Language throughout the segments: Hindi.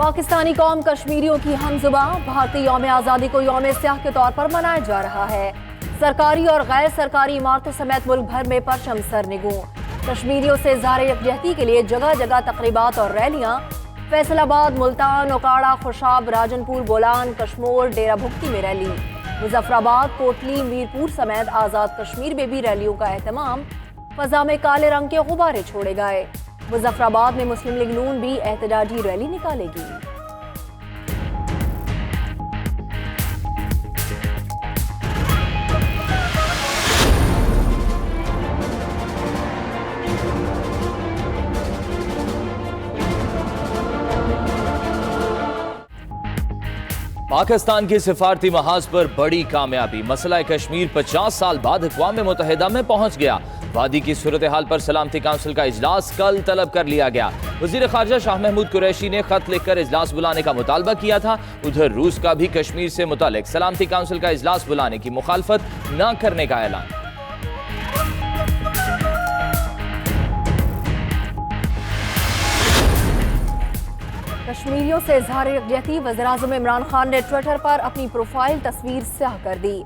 पाकिस्तानी कौम कश्मीरियों की हमजुबां। भारतीय यौम आज़ादी को यौम स्याह के तौर पर मनाया जा रहा है। सरकारी और गैर सरकारी इमारतों समेत मुल्क भर में परचम सरनिगूं। कश्मीरियों से इज़हार यकजहती के लिए जगह जगह तकरीबात और रैलियां। फैसलाबाद, मुल्तान, ओकाड़ा, खुशाब, राजनपुर, बोलान, कश्मोर, डेरा भुक्ती में रैली। मुजफ्फराबाद, कोटली, मीरपुर समेत आज़ाद कश्मीर में भी रैलियों का एहतमाम। फजा में काले रंग के गुब्बारे छोड़े गए। मुजफ्फराबाद में मुस्लिम लीग नून भी एहतजाजी रैली निकालेगी। पाकिस्तान की सिफारती महाज पर बड़ी कामयाबी। मसला कश्मीर 50 साल बाद अक़वाम मुत्तहिदा में पहुंच गया। वादी की सूरत हाल पर सलामती काउंसिल का इजलास कल तलब कर लिया गया। वज़ीर ख़ारजा शाह महमूद कुरैशी ने खत लिखकर इजलास बुलाने का मुतालबा किया था। उधर रूस का भी कश्मीर से मुतालिक सलामती काउंसिल का इजलास बुलाने की मुखालफत न करने का ऐलान। कश्मीरियों से इज़हार यकजहती। वज़ीर-ए-आज़म इमरान खान ने ट्विटर पर अपनी प्रोफाइल तस्वीर स्याह कर दी।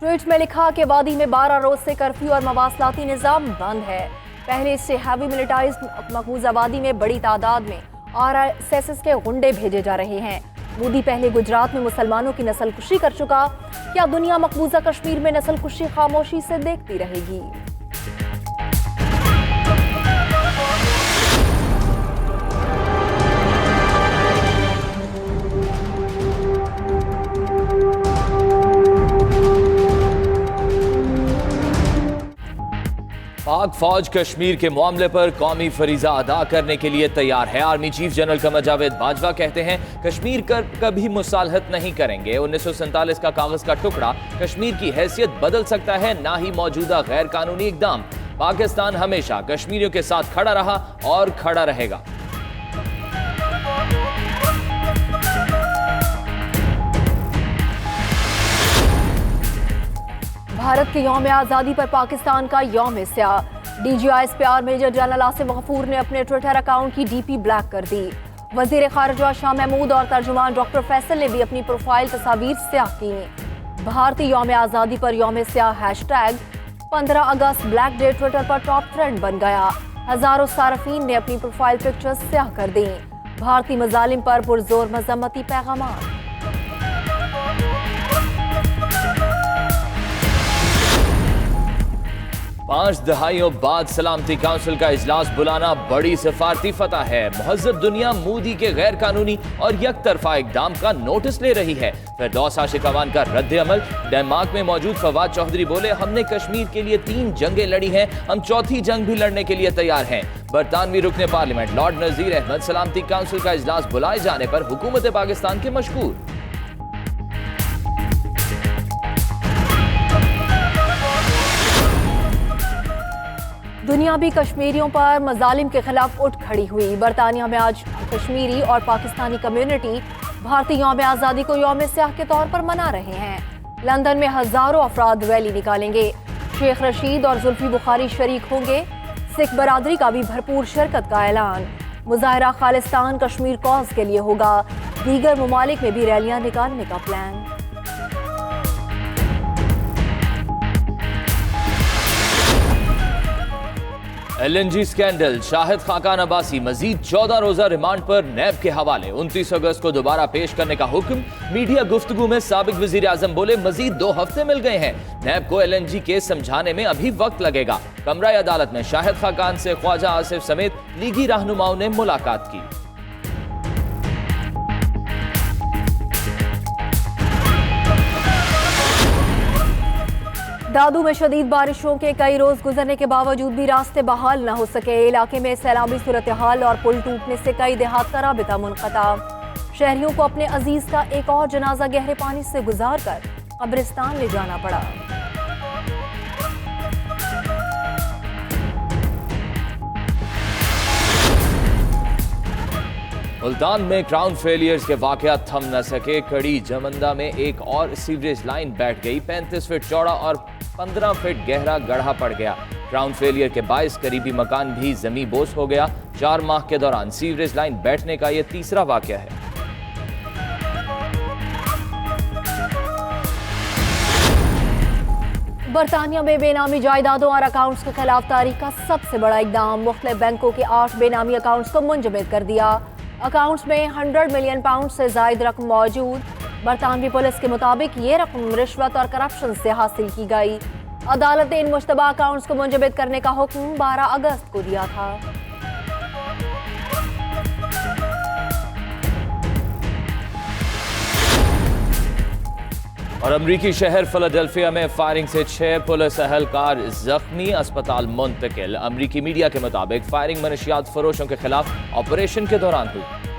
ट्वीट में लिखा कि वादी में 12 रोज से कर्फ्यू और मवासलाती निज़ाम बंद है। पहले से हैवी मिलिटाइज्ड मकबूजा वादी में बड़ी तादाद में RSS के गुंडे भेजे जा रहे हैं। मोदी पहले गुजरात में मुसलमानों की नस्लकुशी कर चुका। क्या दुनिया मकबूजा कश्मीर में नस्लकुशी खामोशी से देखती रहेगी? पाक फौज कश्मीर के मामले पर कौमी फरीजा अदा करने के लिए तैयार है। Army chief general Qamar Javed Bajwa कहते हैं कश्मीर कर कभी मुसालहत नहीं करेंगे। 1947 का कागज का टुकड़ा कश्मीर की हैसियत बदल सकता है, ना ही मौजूदा गैर कानूनी इकदाम। पाकिस्तान हमेशा कश्मीरियों के साथ खड़ा रहा और खड़ा रहेगा। भारत के यौम आज़ादी पर पाकिस्तान का यौम स्याह। DGISPR major general Asif Ghafoor ने अपने ट्विटर अकाउंट की DP ब्लैक कर दी। वज़ीर ख़ारजा शाह महमूद और तर्जुमान डॉक्टर फैसल ने भी अपनी प्रोफाइल तस्वीर स्याह की। भारतीय यौम आज़ादी पर यौम स्याह हैशटैग 15 अगस्त ब्लैक डे ट्विटर पर टॉप ट्रेंड बन गया। हजारों सारफीन ने अपनी प्रोफाइल पिक्चर्स स्याह कर दी। भारतीय मजालिम पर पुरजोर मजम्मती पैगाम। 5 दहाइयों बाद सलामती काउंसिल का इजलास बुलाना बड़ी सिफारती फतह है। महज़ब दुनिया मोदी के गैर कानूनी और यक तरफा इकदाम का नोटिस ले रही है। फिरदौस आशिक अवान का रद्द अमल। डेनमार्क में मौजूद फवाद चौधरी बोले, हमने कश्मीर के लिए 3 जंगें लड़ी हैं, हम चौथी जंग भी लड़ने के लिए तैयार हैं। बरतानवी रुकने पार्लियामेंट लॉर्ड नज़ीर अहमद सलामती काउंसिल का इजलास बुलाए जाने पर हुकूमत पाकिस्तान के मशकूर। दुनिया भी कश्मीरियों पर मजालिम के खिलाफ उठ खड़ी हुई। बरतानिया में आज कश्मीरी और पाकिस्तानी कम्युनिटी भारतीय यौम आज़ादी को यौम स्याह के तौर पर मना रहे हैं। लंदन में हजारों अफराद रैली निकालेंगे। शेख रशीद और जुल्फी बुखारी शरीक होंगे। सिख बरादरी का भी भरपूर शिरकत का ऐलान। मुजाहरा खालिस्तान कश्मीर कॉज के लिए होगा। दीगर ममालिक में भी रैलियां निकालने का plan. LNG scandal. Shahid Khaqan Abbasi मजीद 14 रोजा रिमांड पर नैब के हवाले। 29 अगस्त को दोबारा पेश करने का हुक्म। मीडिया गुफ्तगू में साबिक वजीर आजम बोले, मजीद 2 हफ्ते मिल गए हैं। नैब को LNG केस समझाने में अभी वक्त लगेगा। कमरा अदालत में शाहिद खाकान से ख्वाजा आसिफ समेत लीगी रहनुमाओं ने मुलाकात की। दादू में शदीद बारिशों के कई रोज गुजरने के बावजूद भी रास्ते बहाल न हो सके। इलाके में सैलाबी सूरत हाल और पुल टूटने से कई देहात का राबिता मुनक़ता। शहरियों को अपने अजीज का एक और जनाजा गहरे पानी से गुजार कर कब्रिस्तान ले जाना पड़ा। मुल्तान में क्राउन फेलियर्स के वाकयात थम न सके। कड़ी जमंदा में एक और सीवरेज लाइन बैठ गई। 35 फीट चौड़ा और 15 फीट गहरा गड्ढा पड़ गया। क्राउन फेलियर के बायस करीबी मकान भी जमी बोस हो गया। 4 माह के दौरान सीवरेज लाइन बैठने का यह तीसरा वाकया है। बरतानिया में बेनामी जायदादों और अकाउंट्स के खिलाफ तारीख का सबसे बड़ा इकदाम। मुख्तलिफ बैंकों के 8 बेनामी अकाउंट्स को मुंजमद कर दिया। अकाउंट्स में 100 मिलियन पाउंड से जायद रकम मौजूद। बरतानवी पुलिस के मुताबिक ये रकम रिश्वत और करप्शन से हासिल की गई। अदालत ने इन मुश्तबा अकाउंट्स को मुंजमद करने का हुक्म 12 अगस्त को दिया था। और अमरीकी शहर फिलाडेल्फिया में फायरिंग से 6 पुलिस अहलकार जख्मी, अस्पताल मुंतकिल। अमरीकी मीडिया के मुताबिक फायरिंग मनशियात फरोशों के खिलाफ ऑपरेशन के दौरान हुई।